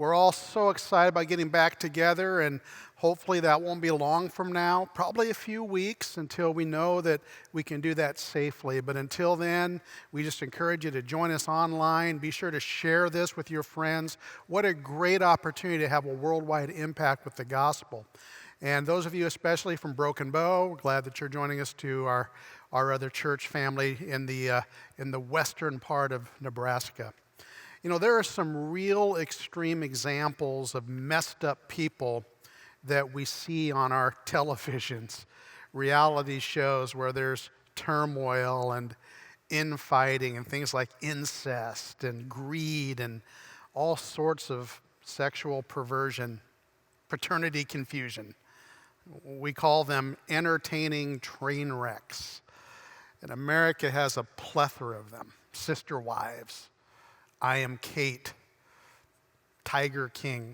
We're all so excited about getting back together, and hopefully that won't be long from now, probably a few weeks until we know that we can do that safely. But until then, we just encourage you to join us online. Be sure to share this with your friends. What a great opportunity to have a worldwide impact with the gospel. And those of you, especially from Broken Bow, we're glad that you're joining us to our other church family in the western part of Nebraska. You know, there are some real extreme examples of messed up people that we see on our televisions, reality shows where there's turmoil and infighting and things like incest and greed and all sorts of sexual perversion, paternity confusion. We call them entertaining train wrecks. And America has a plethora of them. Sister Wives, I Am Kate, Tiger King.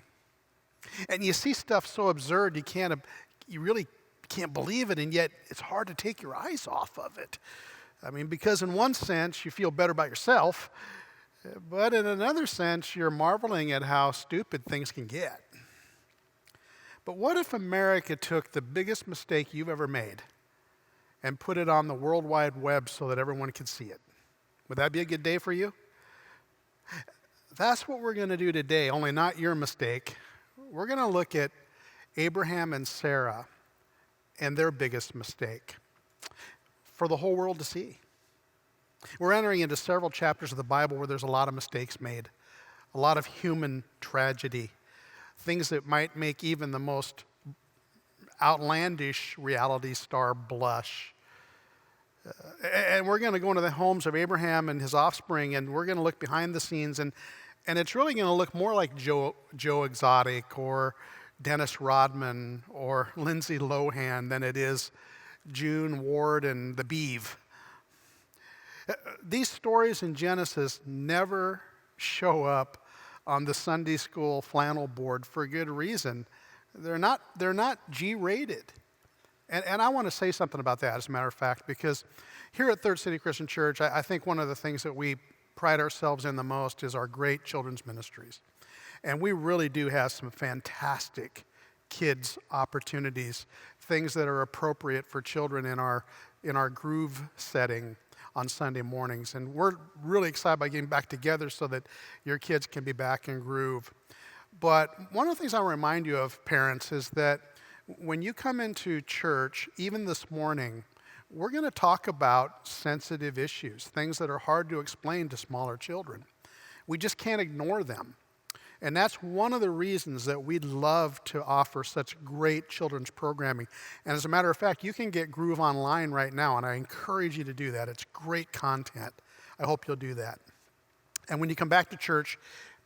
And you see stuff so absurd you really can't believe it, and yet it's hard to take your eyes off of it. I mean, because in one sense you feel better about yourself, but in another sense you're marveling at how stupid things can get. But what if America took the biggest mistake you've ever made and put it on the World Wide Web so that everyone could see it? Would that be a good day for you? That's what we're going to do today, only not your mistake. We're going to look at Abraham and Sarah and their biggest mistake for the whole world to see. We're entering into several chapters of the Bible where there's a lot of mistakes made, a lot of human tragedy, things that might make even the most outlandish reality star blush. And we're going to go into the homes of Abraham and his offspring, and we're going to look behind the scenes, and it's really going to look more like Joe Exotic or Dennis Rodman or Lindsay Lohan than it is June Ward and the Beeve. These stories in Genesis never show up on the Sunday school flannel board for a good reason. They're not G-rated. And I want to say something about that, as a matter of fact, because here at Third City Christian Church, I think one of the things that we pride ourselves in the most is our great children's ministries. And we really do have some fantastic kids opportunities, things that are appropriate for children in our groove setting on Sunday mornings. And we're really excited by getting back together so that your kids can be back in groove. But one of the things I want to remind you of, parents, is that when you come into church, even this morning, we're going to talk about sensitive issues, things that are hard to explain to smaller children. We just can't ignore them. And that's one of the reasons that we'd love to offer such great children's programming. And as a matter of fact, you can get Groove online right now, and I encourage you to do that. It's great content. I hope you'll do that. And when you come back to church,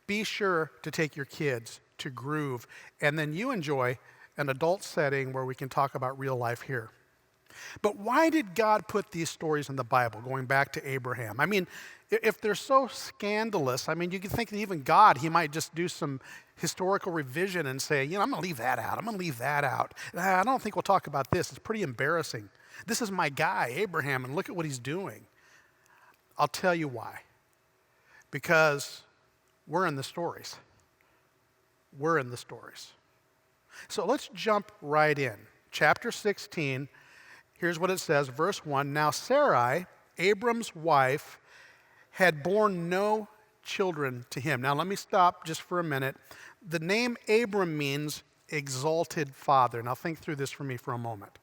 be sure to take your kids to Groove, and then you enjoy an adult setting where we can talk about real life here. But why did God put these stories in the Bible, going back to Abraham? I mean, if they're so scandalous, I mean, you could think that even God, he might just do some historical revision and say, I'm going to leave that out. I'm going to leave that out. I don't think we'll talk about this. It's pretty embarrassing. This is my guy, Abraham, and look at what he's doing. I'll tell you why. Because we're in the stories. We're in the stories. So let's jump right in. Chapter 16, here's what it says, verse 1. Now Sarai, Abram's wife, had borne no children to him. Now let me stop just for a minute. The name Abram means exalted father. Now think through this for me for a moment.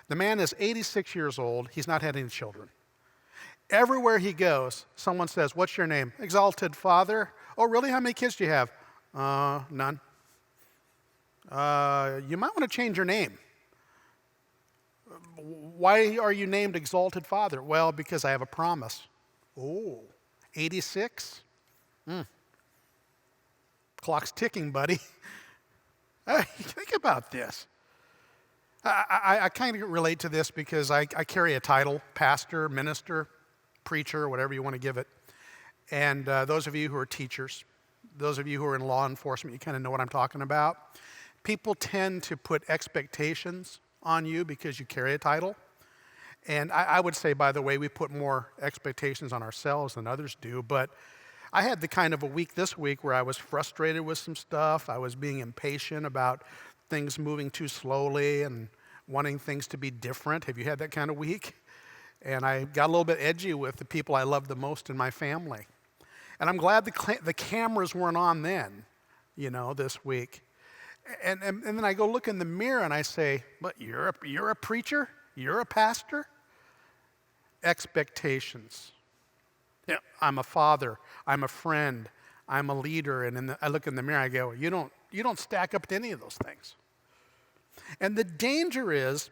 The man is 86 years old. He's not had any children. Everywhere he goes, someone says, what's your name? Exalted father. Oh, really? How many kids do you have? None. You might want to change your name. Why are you named Exalted Father? Well, because I have a promise. Oh, 86? Clock's ticking, buddy. Think about this. I kind of relate to this because I carry a title, pastor, minister, preacher, whatever you want to give it. And those of you who are teachers, those of you who are in law enforcement, you kind of know what I'm talking about. People tend to put expectations on you because you carry a title. And I would say, by the way, we put more expectations on ourselves than others do. But I had the kind of a week this week where I was frustrated with some stuff. I was being impatient about things moving too slowly and wanting things to be different. Have you had that kind of week? And I got a little bit edgy with the people I love the most in my family. And I'm glad the cameras weren't on then, this week. And then I go look in the mirror and I say, but you're a preacher? You're a pastor? Expectations. Yeah, I'm a father. I'm a friend. I'm a leader. And I look in the mirror, I go, you don't stack up to any of those things. And the danger is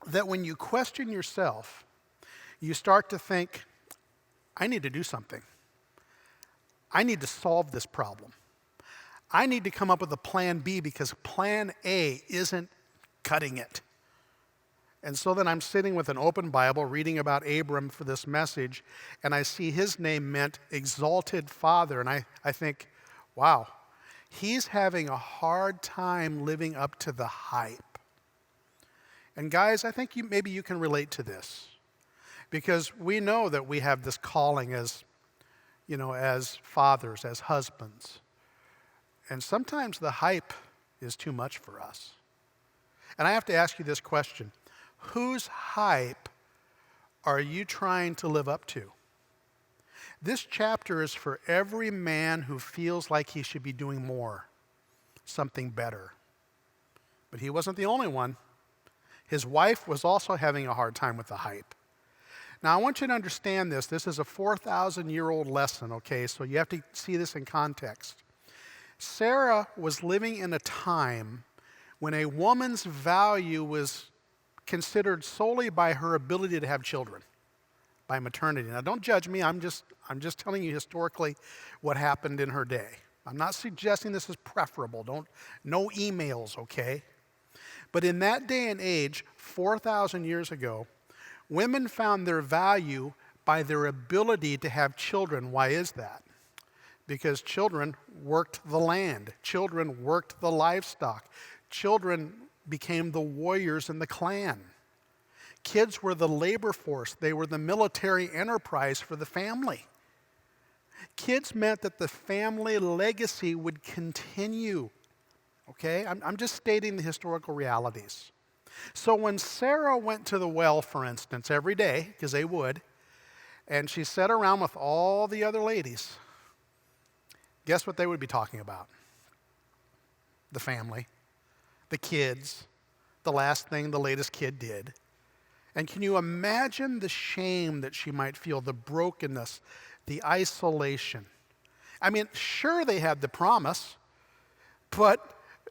that when you question yourself, you start to think, I need to do something. I need to solve this problem. I need to come up with a plan B because plan A isn't cutting it. And so then I'm sitting with an open Bible reading about Abram for this message, and I see his name meant exalted father, and I think, wow, he's having a hard time living up to the hype. And guys, I think maybe you can relate to this because we know that we have this calling as fathers, as husbands. And sometimes the hype is too much for us. And I have to ask you this question. Whose hype are you trying to live up to? This chapter is for every man who feels like he should be doing more, something better. But he wasn't the only one. His wife was also having a hard time with the hype. Now, I want you to understand this. This is a 4,000-year-old lesson, okay? So you have to see this in context. Sarah was living in a time when a woman's value was considered solely by her ability to have children, by maternity. Now, don't judge me. I'm just telling you historically what happened in her day. I'm not suggesting this is preferable. No emails, okay? But in that day and age, 4,000 years ago, women found their value by their ability to have children. Why is that? Because children worked the land. Children worked the livestock. Children became the warriors in the clan. Kids were the labor force. They were the military enterprise for the family. Kids meant that the family legacy would continue. Okay? I'm just stating the historical realities. So when Sarah went to the well, for instance, every day, because they would, and she sat around with all the other ladies, guess what they would be talking about? The family, the kids, the last thing the latest kid did. And can you imagine the shame that she might feel, the brokenness, the isolation? I mean, sure, they had the promise, but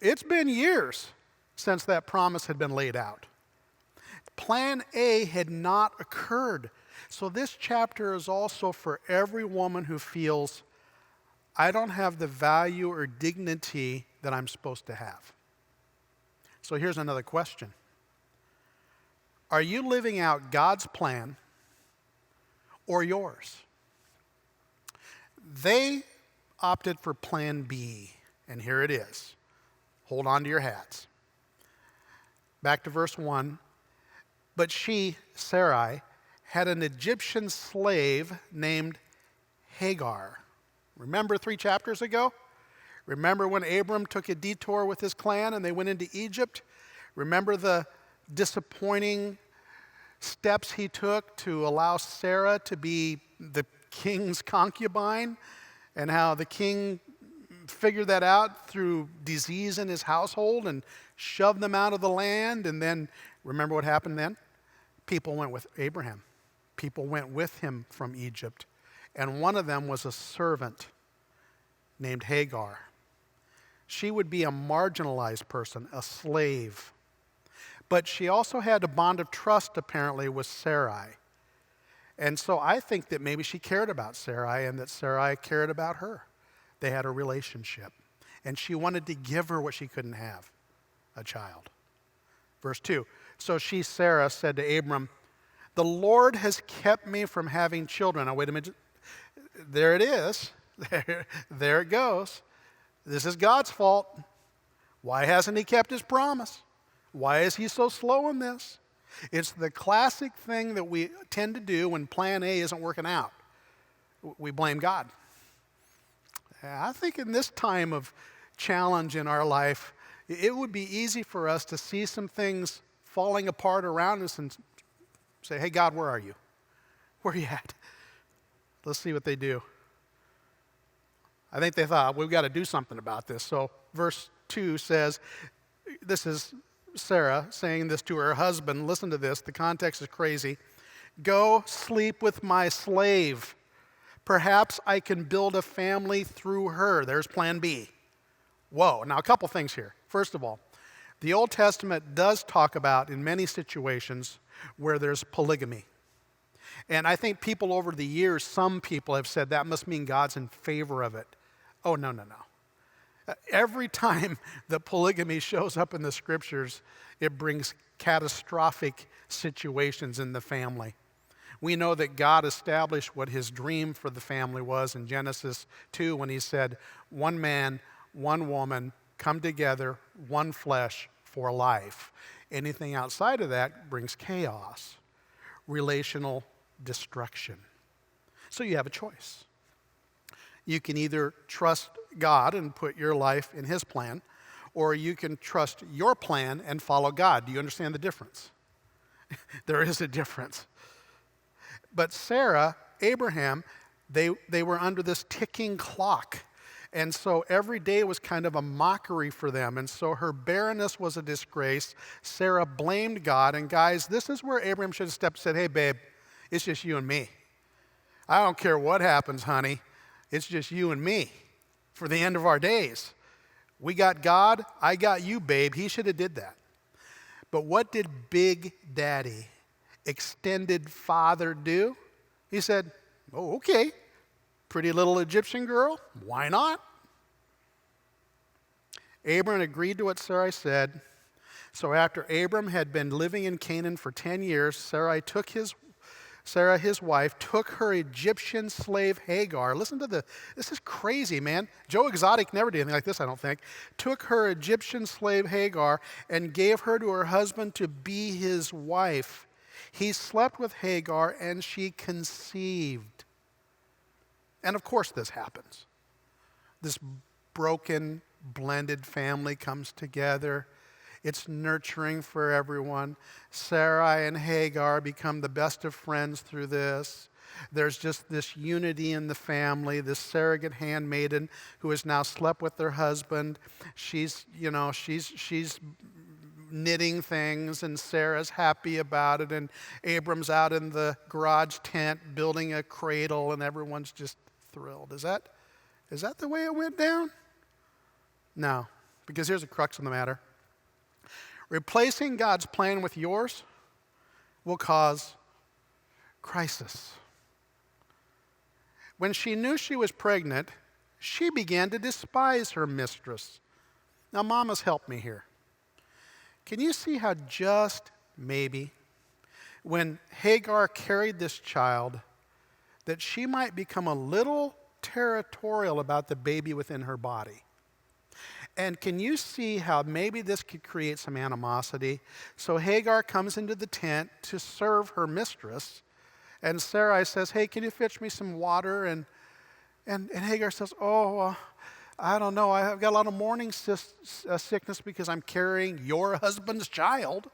it's been years since that promise had been laid out. Plan A had not occurred. So this chapter is also for every woman who feels, I don't have the value or dignity that I'm supposed to have. So here's another question. Are you living out God's plan or yours? They opted for plan B, and here it is. Hold on to your hats. Back to verse 1. But she, Sarai, had an Egyptian slave named Hagar. Remember 3 chapters ago? Remember when Abram took a detour with his clan and they went into Egypt? Remember the disappointing steps he took to allow Sarah to be the king's concubine and how the king figured that out through disease in his household and shoved them out of the land? And then, remember what happened then? People went with Abraham. People went with him from Egypt. And one of them was a servant named Hagar. She would be a marginalized person, a slave. But she also had a bond of trust, apparently, with Sarai. And so I think that maybe she cared about Sarai and that Sarai cared about her. They had a relationship. And she wanted to give her what she couldn't have, a child. Verse 2, so she, Sarah, said to Abram, the Lord has kept me from having children. Now, wait a minute. There it is. There it goes. This is God's fault. Why hasn't he kept his promise? Why is he so slow in this? It's the classic thing that we tend to do when plan A isn't working out. We blame God. I think in this time of challenge in our life, it would be easy for us to see some things falling apart around us and say, hey, God, where are you? Where are you at? Let's see what they do. I think they thought, we've got to do something about this. So verse 2 says, this is Sarah saying this to her husband. Listen to this. The context is crazy. Go sleep with my slave. Perhaps I can build a family through her. There's plan B. Whoa. Now, a couple things here. First of all, the Old Testament does talk about, in many situations, where there's polygamy. And I think people over the years, some people have said that must mean God's in favor of it. Oh, no. Every time that polygamy shows up in the scriptures, it brings catastrophic situations in the family. We know that God established what his dream for the family was in Genesis 2 when he said, one man, one woman, come together, one flesh for life. Anything outside of that brings chaos, relational destruction. So you have a choice. You can either trust God and put your life in his plan, or you can trust your plan and follow God. Do you understand the difference? There is a difference. But Sarah, Abraham, they were under this ticking clock. And so every day was kind of a mockery for them. And so her barrenness was a disgrace. Sarah blamed God. And guys, this is where Abraham should have stepped and said, hey, babe, it's just you and me. I don't care what happens, honey. It's just you and me for the end of our days. We got God. I got you, babe. He should have did that. But what did Big Daddy, extended father, do? He said, oh, okay. Pretty little Egyptian girl, why not? Abram agreed to what Sarai said. So after Abram had been living in Canaan for 10 years, Sarah, his wife, took her Egyptian slave Hagar. Listen to this is crazy, man. Joe Exotic never did anything like this, I don't think. Took her Egyptian slave Hagar and gave her to her husband to be his wife. He slept with Hagar and she conceived. And of course this happens. This broken, blended family comes together. It's nurturing for everyone. Sarai and Hagar become the best of friends through this. There's just this unity in the family, this surrogate handmaiden who has now slept with her husband. She's knitting things, and Sarah's happy about it, and Abram's out in the garage tent building a cradle, and everyone's just thrilled. Is that the way it went down? No, because here's the crux of the matter. Replacing God's plan with yours will cause crisis. When she knew she was pregnant, she began to despise her mistress. Now, mamas, help me here. Can you see how just maybe when Hagar carried this child, that she might become a little territorial about the baby within her body? And can you see how maybe this could create some animosity? So Hagar comes into the tent to serve her mistress, and Sarai says, hey, can you fetch me some water? And Hagar says, I don't know. I've got a lot of morning sickness because I'm carrying your husband's child.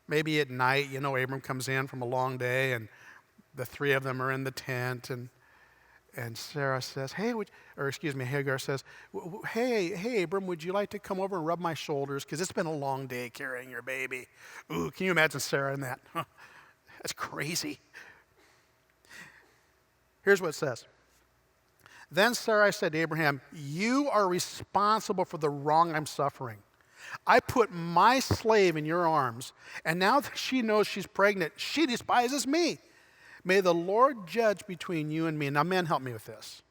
Maybe at night, Abram comes in from a long day, and the three of them are in the tent, and Sarah says, Hagar says, hey, Abram, would you like to come over and rub my shoulders? Because it's been a long day carrying your baby. Ooh, can you imagine Sarah in that? That's crazy. Here's what it says. Then Sarai said to Abraham, you are responsible for the wrong I'm suffering. I put my slave in your arms, and now that she knows she's pregnant, she despises me. May the Lord judge between you and me. Now, men, help me with this.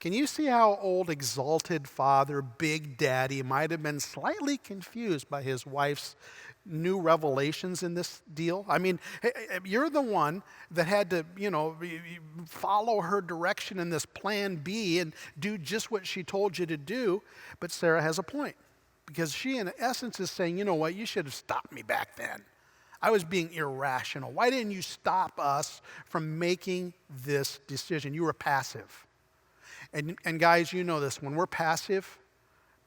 Can you see how old exalted father, Big Daddy, might have been slightly confused by his wife's new revelations in this deal? I mean, you're the one that had to, follow her direction in this plan B and do just what she told you to do. But Sarah has a point, because she, in essence, is saying, you know what, you should have stopped me back then. I was being irrational. Why didn't you stop us from making this decision? You were passive. And guys, you know this. When we're passive,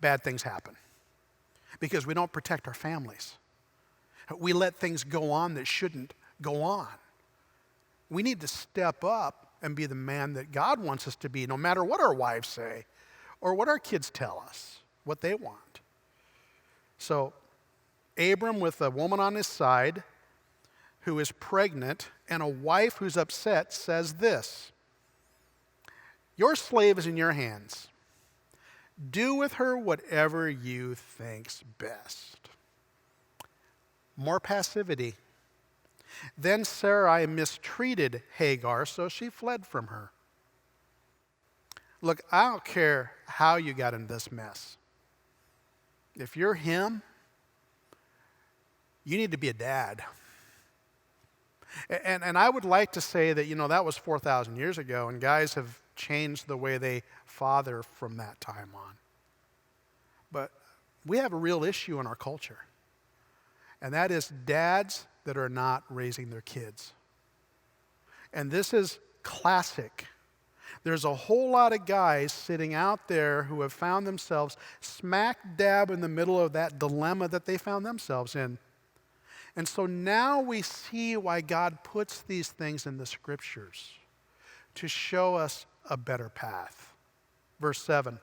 bad things happen because we don't protect our families. We let things go on that shouldn't go on. We need to step up and be the man that God wants us to be, no matter what our wives say or what our kids tell us, what they want. So Abram, with a woman on his side who is pregnant and a wife who's upset, says this: "Your slave is in your hands. Do with her whatever you think's best." More passivity. Then Sarai mistreated Hagar, so she fled from her. Look, I don't care how you got in this mess. If you're him, you need to be a dad. And I would like to say that, that was 4,000 years ago, and guys have changed the way they father from that time on. But we have a real issue in our culture, and that is dads that are not raising their kids. And this is classic. There's a whole lot of guys sitting out there who have found themselves smack dab in the middle of that dilemma that they found themselves in. And so now we see why God puts these things in the scriptures, to show us a better path. Verse 7.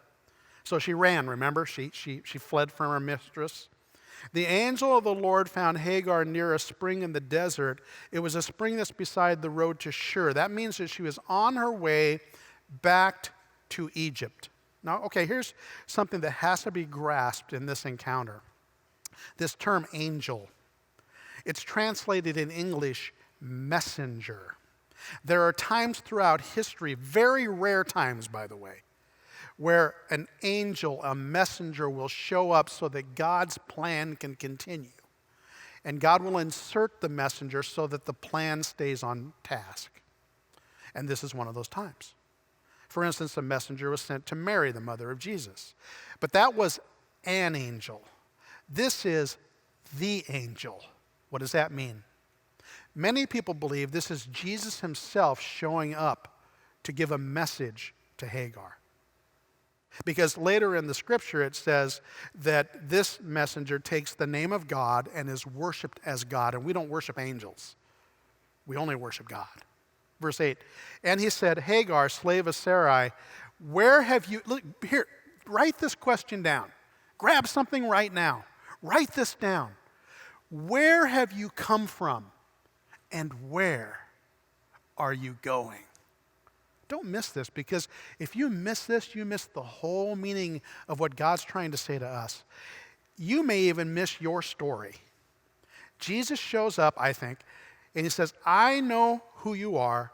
So she ran, remember? She fled from her mistress. The angel of the Lord found Hagar near a spring in the desert. It was a spring that's beside the road to Shur. That means that she was on her way back to Egypt. Now, okay, here's something that has to be grasped in this encounter. This term angel. It's translated in English messenger. There are times throughout history, very rare times, by the way, where an angel, a messenger, will show up so that God's plan can continue. And God will insert the messenger so that the plan stays on task. And this is one of those times. For instance, a messenger was sent to Mary, the mother of Jesus. But that was an angel. This is the angel. What does that mean? Many people believe this is Jesus himself showing up to give a message to Hagar. Because later in the scripture it says that this messenger takes the name of God and is worshiped as God. And we don't worship angels. We only worship God. Verse 8, and he said, Hagar, slave of Sarai, where have you, look here, write this question down. Grab something right now. Write this down. Where have you come from and where are you going? Don't miss this, because if you miss this, you miss the whole meaning of what God's trying to say to us. You may even miss your story. Jesus shows up, I think, and he says, I know who you are.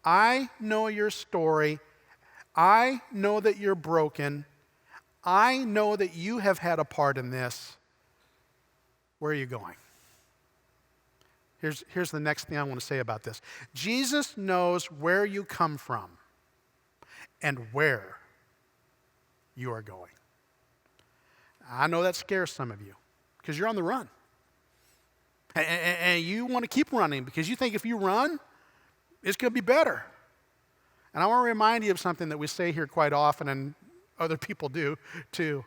I know your story. I know that you're broken. I know that you have had a part in this. Where are you going? Here's the next thing I want to say about this. Jesus knows where you come from and where you are going. I know that scares some of you because you're on the run. And you want to keep running because you think if you run, it's going to be better. And I want to remind you of something that we say here quite often, and other people do too.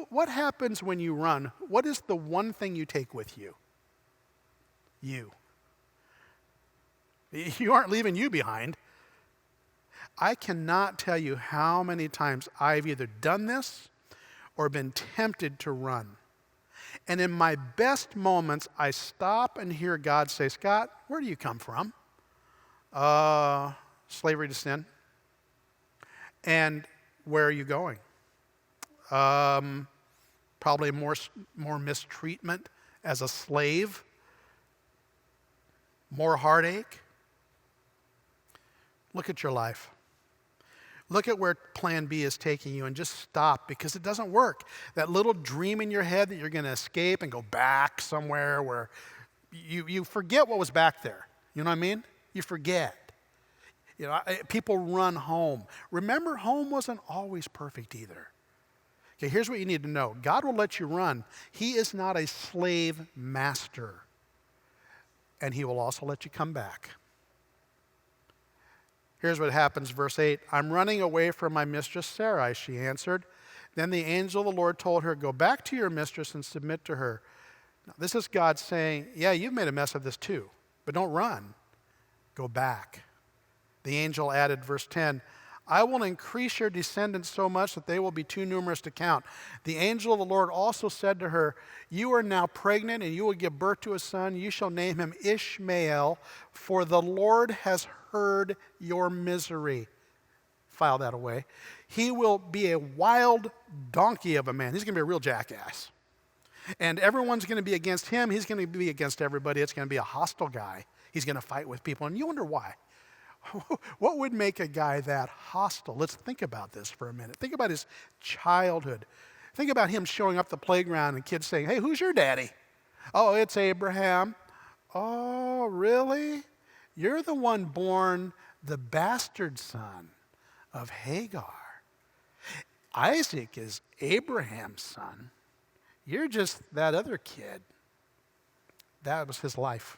What happens when you run? What is the one thing you take with you? You. You aren't leaving you behind. I cannot tell you how many times I've either done this or been tempted to run. And in my best moments, I stop and hear God say, Scott, where do you come from? Slavery to sin. And where are you going? Probably more mistreatment as a slave. More heartache. Look at your life. Look at where plan B is taking you and just stop, because it doesn't work. That little dream in your head that you're going to escape and go back somewhere where you forget what was back there. You know what I mean? You forget. People run home. Remember, home wasn't always perfect either. Okay, here's what you need to know. God will let you run. He is not a slave master. And he will also let you come back. Here's what happens, verse 8. I'm running away from my mistress Sarai, she answered. Then the angel of the Lord told her, go back to your mistress and submit to her. Now, this is God saying, yeah, you've made a mess of this too, but don't run. Go back. The angel added, verse 10, I will increase your descendants so much that they will be too numerous to count. The angel of the Lord also said to her, you are now pregnant and you will give birth to a son. You shall name him Ishmael, for the Lord has heard your misery. File that away. He will be a wild donkey of a man. He's going to be a real jackass. And everyone's going to be against him. He's going to be against everybody. It's going to be a hostile guy. He's going to fight with people. And you wonder why. What would make a guy that hostile? Let's think about this for a minute. Think about his childhood. Think about him showing up at the playground and kids saying, hey, who's your daddy? Oh, it's Abraham. Oh, really? You're the one born the bastard son of Hagar. Isaac is Abraham's son. You're just that other kid. That was his life.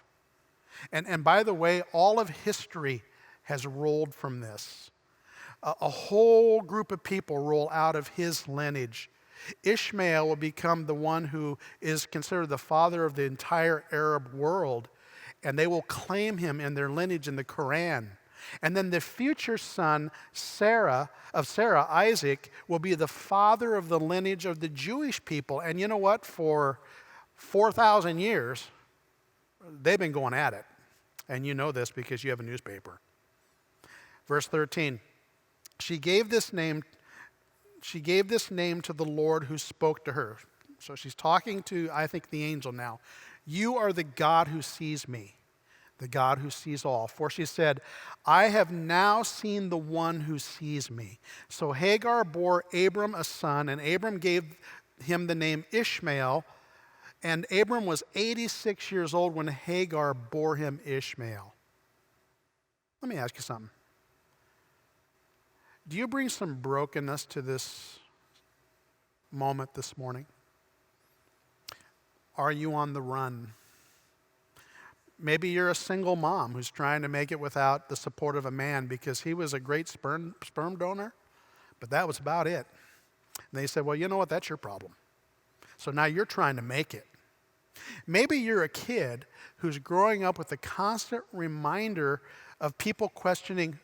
And by the way, all of history has rolled from this. A whole group of people roll out of his lineage. Ishmael will become the one who is considered the father of the entire Arab world, and they will claim him in their lineage in the Quran. And then the future son, Sarah, Isaac, will be the father of the lineage of the Jewish people. And you know what? For 4,000 years, they've been going at it. And you know this because you have a newspaper. Verse 13, she gave this name to the Lord who spoke to her. So she's talking to, I think, the angel now. You are the God who sees me, the God who sees all. For she said, I have now seen the one who sees me. So Hagar bore Abram a son, and Abram gave him the name Ishmael. And Abram was 86 years old when Hagar bore him Ishmael. Let me ask you something. Do you bring some brokenness to this moment this morning? Are you on the run? Maybe you're a single mom who's trying to make it without the support of a man because he was a great sperm donor, but that was about it. And they said, well, you know what? That's your problem. So now you're trying to make it. Maybe you're a kid who's growing up with a constant reminder of people questioning,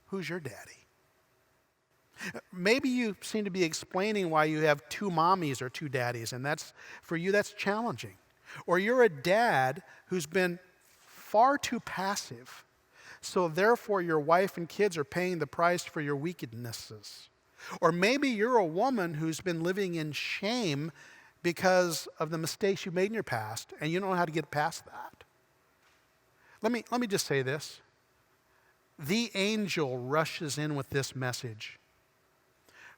who's your daddy? Maybe you seem to be explaining why you have two mommies or two daddies, and for you that's challenging. Or you're a dad who's been far too passive, so therefore your wife and kids are paying the price for your weaknesses. Or maybe you're a woman who's been living in shame because of the mistakes you made in your past, and you don't know how to get past that. Let me just say this. The angel rushes in with this message.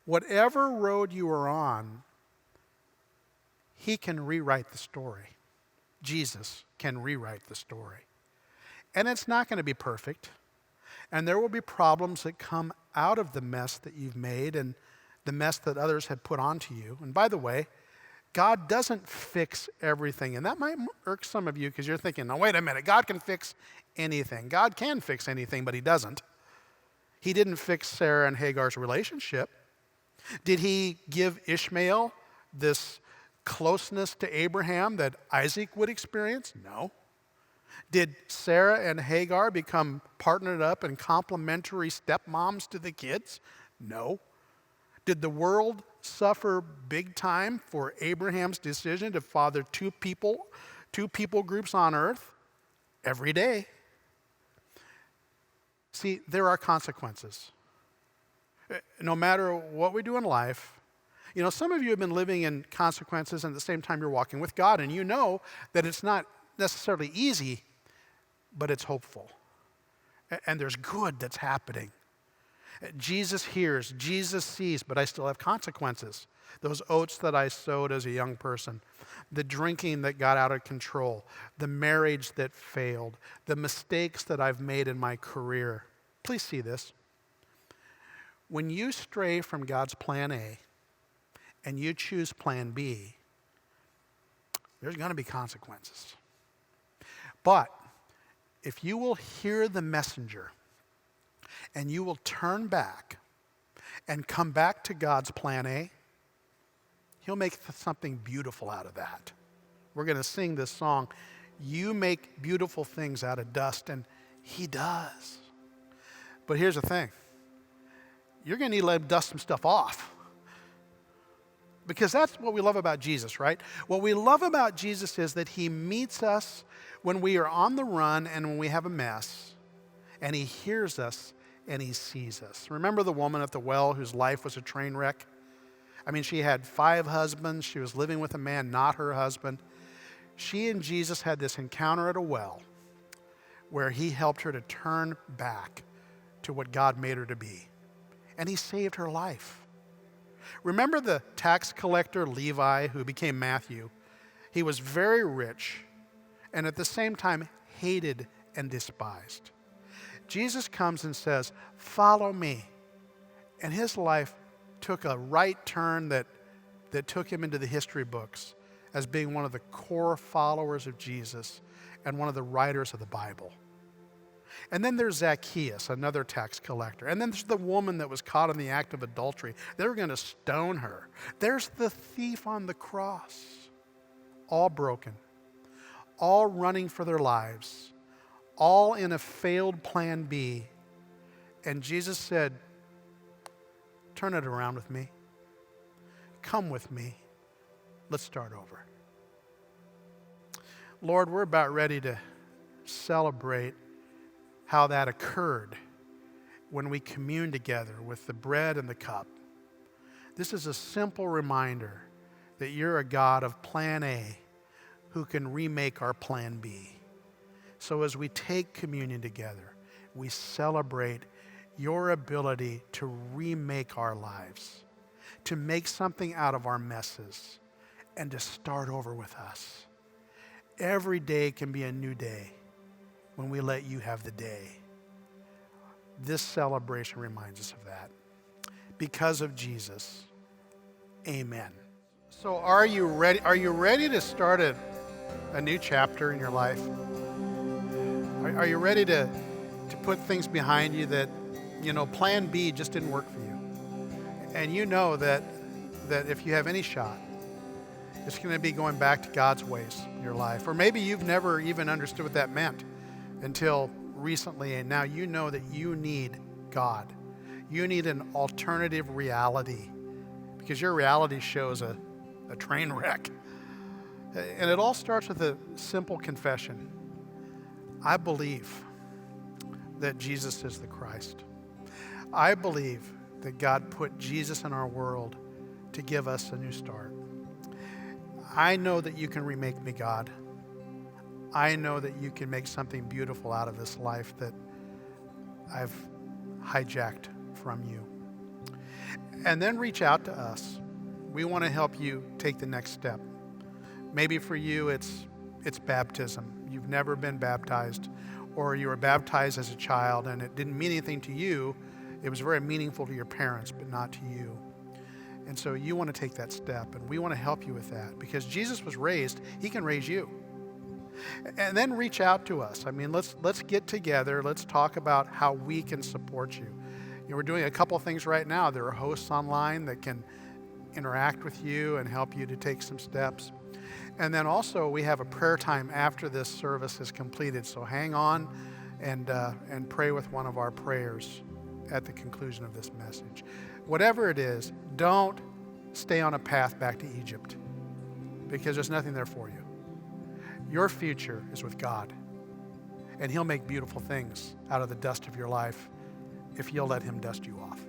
Whatever road you are on, he can rewrite the story. Jesus can rewrite the story. And it's not going to be perfect. And there will be problems that come out of the mess that you've made and the mess that others had put onto you. And by the way, God doesn't fix everything. And that might irk some of you because you're thinking, now wait a minute, God can fix anything. God can fix anything, but he doesn't. He didn't fix Sarah and Hagar's relationship. Did he give Ishmael this closeness to Abraham that Isaac would experience? No. Did Sarah and Hagar become partnered up and complementary stepmoms to the kids? No. Did the world suffer big time for Abraham's decision to father two people groups on earth? Every day. See, there are consequences. No matter what we do in life, you know, some of you have been living in consequences and at the same time you're walking with God, and you know that it's not necessarily easy, but it's hopeful. And there's good that's happening. Jesus hears, Jesus sees, but I still have consequences. Those oats that I sowed as a young person, the drinking that got out of control, the marriage that failed, the mistakes that I've made in my career. Please see this. When you stray from God's plan A and you choose plan B, there's going to be consequences. But if you will hear the messenger and you will turn back and come back to God's plan A, He'll make something beautiful out of that. We're going to sing this song, You Make Beautiful Things Out of Dust, and He does. But here's the thing. You're going to need to let Him dust some stuff off. Because that's what we love about Jesus, right? What we love about Jesus is that He meets us when we are on the run and when we have a mess, and He hears us and He sees us. Remember the woman at the well whose life was a train wreck? I mean, she had 5 husbands. She was living with a man, not her husband. She and Jesus had this encounter at a well where He helped her to turn back to what God made her to be. And He saved her life. Remember the tax collector Levi who became Matthew? He was very rich and at the same time hated and despised. Jesus comes and says, follow me. And his life took a right turn that took him into the history books as being one of the core followers of Jesus and one of the writers of the Bible. And then there's Zacchaeus, another tax collector. And then there's the woman that was caught in the act of adultery. They were going to stone her. There's the thief on the cross, all broken, all running for their lives, all in a failed plan B. And Jesus said, turn it around with me. Come with me. Let's start over. Lord, we're about ready to celebrate how that occurred when we commune together with the bread and the cup. This is a simple reminder that you're a God of plan A who can remake our plan B. So as we take communion together, we celebrate your ability to remake our lives, to make something out of our messes, and to start over with us. Every day can be a new day when we let you have the day. This celebration reminds us of that. Because of Jesus, amen. So are you ready? Are you ready to start a new chapter in your life? Are you ready to put things behind you that, plan B just didn't work for you? And you know that if you have any shot, it's going to be going back to God's ways in your life. Or maybe you've never even understood what that meant until recently, and now you know that you need God. You need an alternative reality because your reality shows a train wreck. And it all starts with a simple confession. I believe that Jesus is the Christ. I believe that God put Jesus in our world to give us a new start. I know that you can remake me, God. I know that you can make something beautiful out of this life that I've hijacked from you. And then reach out to us. We want to help you take the next step. Maybe for you it's baptism. You've never been baptized, or you were baptized as a child and it didn't mean anything to you. It was very meaningful to your parents, but not to you. And so you want to take that step, and we want to help you with that because Jesus was raised. He can raise you. And then reach out to us. I mean, let's get together. Let's talk about how we can support you. We're doing a couple things right now. There are hosts online that can interact with you and help you to take some steps. And then also we have a prayer time after this service is completed. So hang on and pray with one of our prayers at the conclusion of this message. Whatever it is, don't stay on a path back to Egypt because there's nothing there for you. Your future is with God, and He'll make beautiful things out of the dust of your life if you'll let Him dust you off.